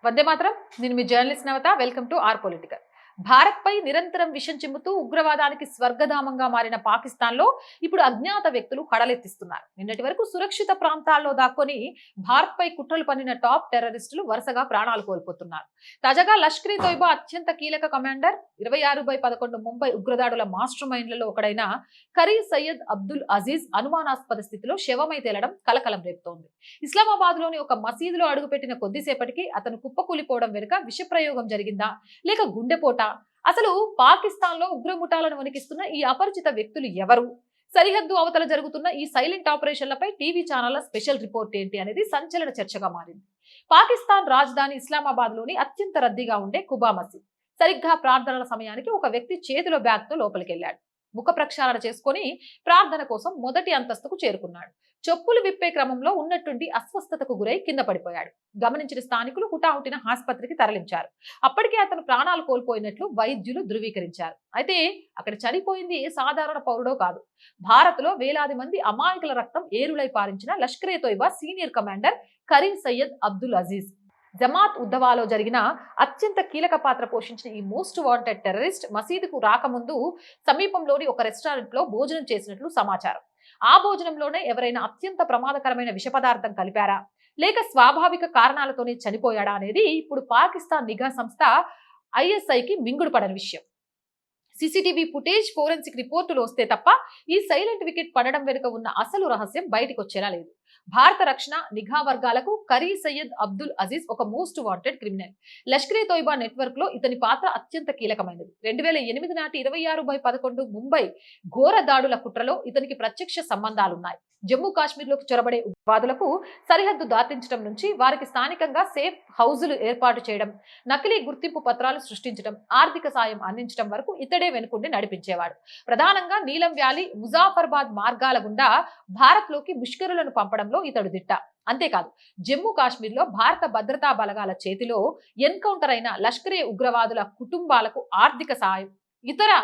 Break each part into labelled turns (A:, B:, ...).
A: వందే మాత్రం. నేను మీ journalist Navatha. Welcome to R political. Bharat పై నిరంతరం విషం చిమ్ముతూ ఉగ్రవాదానికి స్వర్గధామంగా మారిన పాకిస్తాన్ లో ఇప్పుడు అజ్ఞాత వ్యక్తులు హడలెత్తిస్తున్నారు. నిన్నటి వరకు సురక్షిత ప్రాంతాల్లో దాక్కొని భారత్ పై కుట్రలు పన్నిన టాప్ టెర్రరిస్టులు వరుసగా ప్రాణాలు కోల్పోతున్నారు. తాజాగా లష్కర్ ఇ తోయిబా అత్యంత కీలక కమాండర్ 26/11 ముంబై ఉగ్రదాడుల మాస్టర్ మైండ్లలో ఒకడైన కరీ సయ్యద్ అబ్దుల్ అజీజ్ అనుమానాస్పద స్థితిలో శవమై తేలడం కలకలం రేపుతోంది. ఇస్లామాబాద్ లోని ఒక మసీదులో అడుగుపెట్టిన కొద్దిసేపటికి అతను కుప్పకూలిపోవడం వెనుక విషప్రయోగం జరిగిందా లేక గుండెపోట? అసలు పాకిస్తాన్ లో ఉగ్రముఠాలను వణికిస్తున్న ఈ అపరిచిత వ్యక్తులు ఎవరు? సరిహద్దు అవతల జరుగుతున్న ఈ సైలెంట్ ఆపరేషన్లపై టీవీ ఛానళ్ల స్పెషల్ రిపోర్ట్ ఏంటి అనేది సంచలన చర్చగా మారింది. పాకిస్తాన్ రాజధాని ఇస్లామాబాద్ లోని అత్యంత రద్దీగా ఉండే కుబా మసీద్ సరిగ్గా ప్రార్థనల సమయానికి ఒక వ్యక్తి చేతిలో బ్యాగ్ తో లోపలికెళ్లాడు. ముఖ ప్రక్షాళన చేసుకుని ప్రార్థన కోసం మొదటి అంతస్తుకు చేరుకున్నాడు. చెప్పులు విప్పే క్రమంలో ఉన్నట్టుండి అస్వస్థతకు గురై కింద పడిపోయాడు. గమనించిన స్థానికులు హుటాహుటిన ఆసుపత్రికి తరలించారు. అప్పటికే అతను ప్రాణాలు కోల్పోయినట్లు వైద్యులు ధృవీకరించారు. అయితే అక్కడ చనిపోయింది ఏ సాధారణ పౌరుడో కాదు. భారత్ లో వేలాది మంది అమాయకుల రక్తం ఏరులై పారించిన లష్కర్ ఎ తోయిబా సీనియర్ కమాండర్ కరీ సయ్యద్ అబ్దుల్ అజీజ్. జమాత్ ఉద్దవాలో జరిగిన అత్యంత కీలక పాత్ర పోషించిన ఈ మోస్ట్ వాంటెడ్ టెర్రరిస్ట్ మసీదుకు రాకముందు సమీపంలోని ఒక రెస్టారెంట్ లో భోజనం చేసినట్లు సమాచారం. ఆ భోజనంలోనే ఎవరైనా అత్యంత ప్రమాదకరమైన విష పదార్థం కలిపారా లేక స్వాభావిక కారణాలతోనే చనిపోయాడా అనేది ఇప్పుడు పాకిస్తాన్ నిఘా సంస్థ ఐఎస్ఐకి మింగుడు పడని విషయం. సీసీటీవీ ఫుటేజ్, ఫోరెన్సిక్ రిపోర్టులు వస్తే తప్ప ఈ సైలెంట్ వికెట్ పడడం వెనుక ఉన్న అసలు రహస్యం బయటకు వచ్చేలా లేదు. భారత రక్షణ నిఘా వర్గాలకు కరీ సయ్యద్ అబ్దుల్ అజీజ్ ఒక most wanted criminal. Lashkar e Taiba network లో ఇతని పాత్ర అత్యంత కీలకమైనది. 2008 నాటి 26/11 ముంబై ఘోర దాడుల కుట్రలో ఇతనికి ప్రత్యక్ష సంబంధాలున్నాయి. జమ్మూ కాశ్మీర్ లోకి చొరబడే ఉగ్రవాదులకు సరిహద్దు దాటించడం నుంచి వారికి స్థానికంగా సేఫ్ హౌజులు ఏర్పాటు చేయడం, నకిలీ గుర్తింపు పత్రాలు సృష్టించడం, ఆర్థిక సాయం అందించడం వరకు ఇతడే వెనుకుండి నడిపించేవాడు. ప్రధానంగా నీలం వ్యాలీ, ముజాఫర్బాద్ మార్గాల గుండా భారత్ లోకి ముష్కరులను పంపడంలో ఇతడు దిట్ట. అంతేకాదు, జమ్మూ కాశ్మీర్ లో భారత భద్రతా బలగాల చేతిలో ఎన్కౌంటర్ అయిన లష్కర్ ఎ ఉగ్రవాదుల కుటుంబాలకు ఆర్థిక సాయం, ఇతర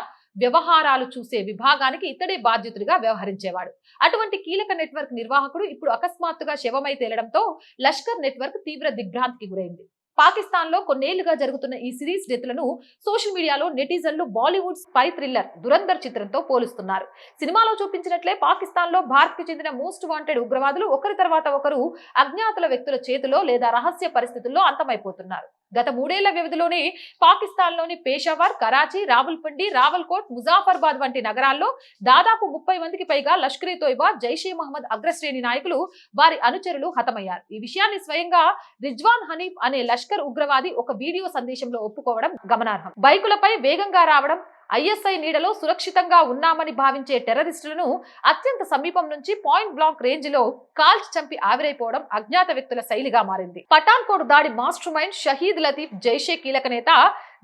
A: వ్యవహారాలు చూసే విభాగానికి ఇతడే బాధ్యతగా వ్యవహరించేవాడు. అటువంటి కీలక నెట్వర్క్ నిర్వాహకుడు ఇప్పుడు అకస్మాత్తుగా శవమై తేలడంతో లష్కర్ నెట్వర్క్ తీవ్ర దిగ్భ్రాంతికి గురైంది. పాకిస్తాన్ లో కొన్నేళ్లుగా జరుగుతున్న ఈ సిరీస్ డెత్లను సోషల్ మీడియాలో నెటిజన్లు బాలీవుడ్ స్పై థ్రిల్లర్ దురంధర్ చిత్రంతో పోలుస్తున్నారు. సినిమాలో చూపించినట్లే పాకిస్తాన్ లో భారత్ కి చెందిన మోస్ట్ వాంటెడ్ ఉగ్రవాదులు ఒకరి తర్వాత ఒకరు అజ్ఞాతుల వ్యక్తుల చేతిలో లేదా రహస్య పరిస్థితుల్లో అంతమైపోతున్నారు. గత 3 ఏళ్ల వ్యవధిలోనే పాకిస్తాన్ లోని పేషావర్, కరాచీ, రావల్పిండి, రావల్కోట్, ముజాఫర్బాద్ వంటి నగరాల్లో దాదాపు 30 మందికి పైగా లష్కర్ ఎ తోయిబా, జైషే మహమ్మద్ అగ్రశ్రేణి నాయకులు, వారి అనుచరులు హతమయ్యారు. ఈ విషయాన్ని స్వయంగా రిజ్వాన్ హనీఫ్ అనే లష్కర్ ఉగ్రవాది ఒక వీడియో సందేశంలో ఒప్పుకోవడం గమనార్హం. బైకులపై వేగంగా రావడం, ఐఎస్ఐ నీడలో సురక్షితంగా ఉన్నామని భావించే టెర్రరిస్టులను అత్యంత సమీపం నుంచి పాయింట్ బ్లాంక్ రేంజ్ లో కాల్చి చంపి ఆవిరైపోవడం అజ్ఞాత వ్యక్తుల శైలిగా మారింది. పఠాన్కోట్ దాడి మాస్టర్ మైండ్ షహీద్ లతీఫ్, జైషే కీలక నేత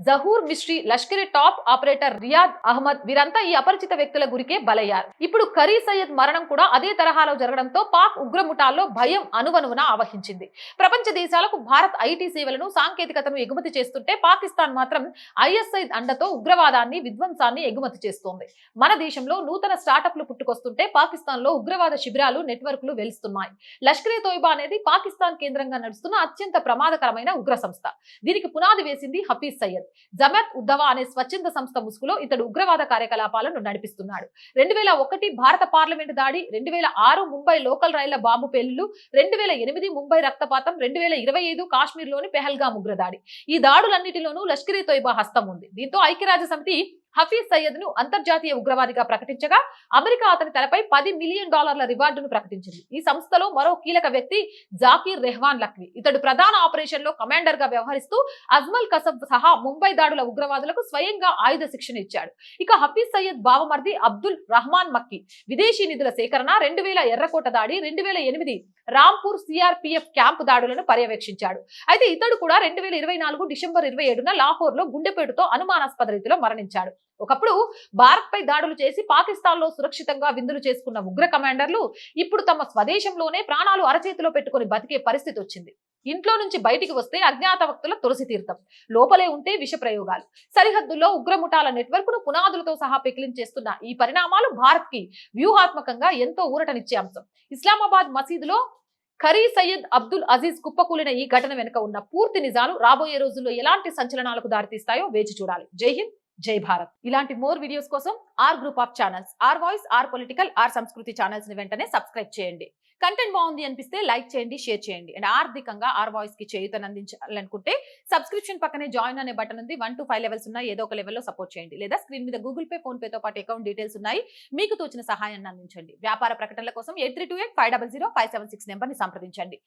A: జహూర్ మిస్ట్రీ, లష్కర్ ఎ టాప్ ఆపరేటర్ రియాద్ అహ్మద్, వీరంతా ఈ అపరిచిత వ్యక్తుల గురికే బలయ్యారు. ఇప్పుడు కరీ సయ్యద్ మరణం కూడా అదే తరహాలో జరగడంతో పాక్ ఉగ్రముఠాల్లో భయం అనువనువున ఆవహించింది. ప్రపంచ దేశాలకు భారత్ ఐటీ సేవలను, సాంకేతికతను ఎగుమతి చేస్తుంటే పాకిస్తాన్ మాత్రం ఐఎస్ఐ అండతో ఉగ్రవాదాన్ని, విధ్వంసాన్ని ఎగుమతి చేస్తోంది. మన దేశంలో నూతన స్టార్టప్లు పుట్టుకొస్తుంటే పాకిస్తాన్ లో ఉగ్రవాద శిబిరాలు, నెట్వర్క్లు వెలుస్తున్నాయి. లష్కర్ ఎ తోయిబా అనేది పాకిస్తాన్ కేంద్రంగా నడుస్తున్న అత్యంత ప్రమాదకరమైన ఉగ్ర సంస్థ. దీనికి పునాది వేసింది హఫీజ్ సయ్యద్. జమాత్ ఉద్దవా అనే స్వచ్ఛంద సంస్థ ముసుగులో ఇతడు ఉగ్రవాద కార్యకలాపాలను నడిపిస్తున్నాడు. 2001 భారత పార్లమెంటు దాడి, 2006 ముంబై లోకల్ రైళ్ల బాంబు పేలుళ్లు, 2008 ముంబై రక్తపాతం, 2025 కాశ్మీర్ లోని పెహల్గాం ఉగ్రదాడి, ఈ దాడులన్నిటిలోనూ లష్కర్ ఎ తోయిబా హస్తం ఉంది. దీంతో ఐక్యరాజ్య సమితి హఫీజ్ సయ్యద్ ను అంతర్జాతీయ ఉగ్రవాదిగా ప్రకటించగా అమెరికా అతని తలపై $10 మిలియన్ రివార్డును ప్రకటించింది. ఈ సంస్థలో మరో కీలక వ్యక్తి జాకీర్ రెహ్వాన్ లఖ్వీ. ఇతడు ప్రధాన ఆపరేషన్ లో కమాండర్ గా వ్యవహరిస్తూ అజ్మల్ కసబ్ సహా ముంబై దాడుల ఉగ్రవాదులకు స్వయంగా ఆయుధ శిక్షణ ఇచ్చాడు. ఇక హఫీజ్ సయ్యద్ బావమర్ది అబ్దుల్ రహమాన్ మక్కీ విదేశీ నిధుల సేకరణ, 2000 ఎర్రకోట దాడి, 2008 రాంపూర్ సిఆర్పిఎఫ్ క్యాంపు దాడులను పర్యవేక్షించాడు. అయితే ఇతడు కూడా 2024 డిసెంబర్ 27న లాహోర్ లో గుండెపేటుతో అనుమానాస్పద రీతిలో మరణించాడు. ఒకప్పుడు భారత్ పై దాడులు చేసి పాకిస్తాన్ లో సురక్షితంగా విందులు చేసుకున్న ఉగ్ర కమాండర్లు ఇప్పుడు తమ స్వదేశంలోనే ప్రాణాలు అరచేతిలో పెట్టుకుని బతికే పరిస్థితి వచ్చింది. ఇంట్లో నుంచి బయటికి వస్తే అజ్ఞాత వ్యక్తుల తులసి తీర్థం, లోపలే ఉంటే విష ప్రయోగాలు. సరిహద్దుల్లో ఉగ్రముఠాల నెట్వర్క్ ను పునాదులతో సహా పెకిలించేస్తున్న ఈ పరిణామాలు భారత్ కి వ్యూహాత్మకంగా ఎంతో ఊరటనిచ్చే అంశం. ఇస్లామాబాద్ మసీదులో ఖరీ సయ్యద్ అబ్దుల్ అజీజ్ కుప్పకూలిన ఈ ఘటన వెనుక ఉన్న పూర్తి నిజాలు రాబోయే రోజుల్లో ఎలాంటి సంచలనాలకు దారితీస్తాయో వేచి చూడాలి. జై హింద్, జై భారత్. ఇలాంటి మోర్ వీడియోస్ కోసం R group of channels, R voice, R political, R Sanskriti channels ని వెంటనే సబ్స్క్రైబ్ చేయండి. కంటెంట్ బాగుంది అనిపిస్తే లైక్ చేయండి, షేర్ చేయండి. అండ్ ఆర్థికంగా ఆర్ వాయిస్ కి చేయూతను అందించాలనుకుంటే సబ్స్క్రిప్షన్ పక్కనే జాయిన్ అనే బటన్ ఉంది. 1 to 5 లెవెల్స్ ఉన్నాయి. ఏదో ఒక లెవెల్లో సపోర్ట్ చేయండి. లేదా స్క్రీన్ మీద గూగుల్ పే, ఫోన్ పే తో పాటు అకౌంట్ డీటెయిల్స్ ఉన్నాయి. మీకు తోచిన సహాయాన్ని అందించండి. వ్యాపార ప్రకటనల కోసం 8328 500 576 నెంబర్ ని సంప్రదించండి.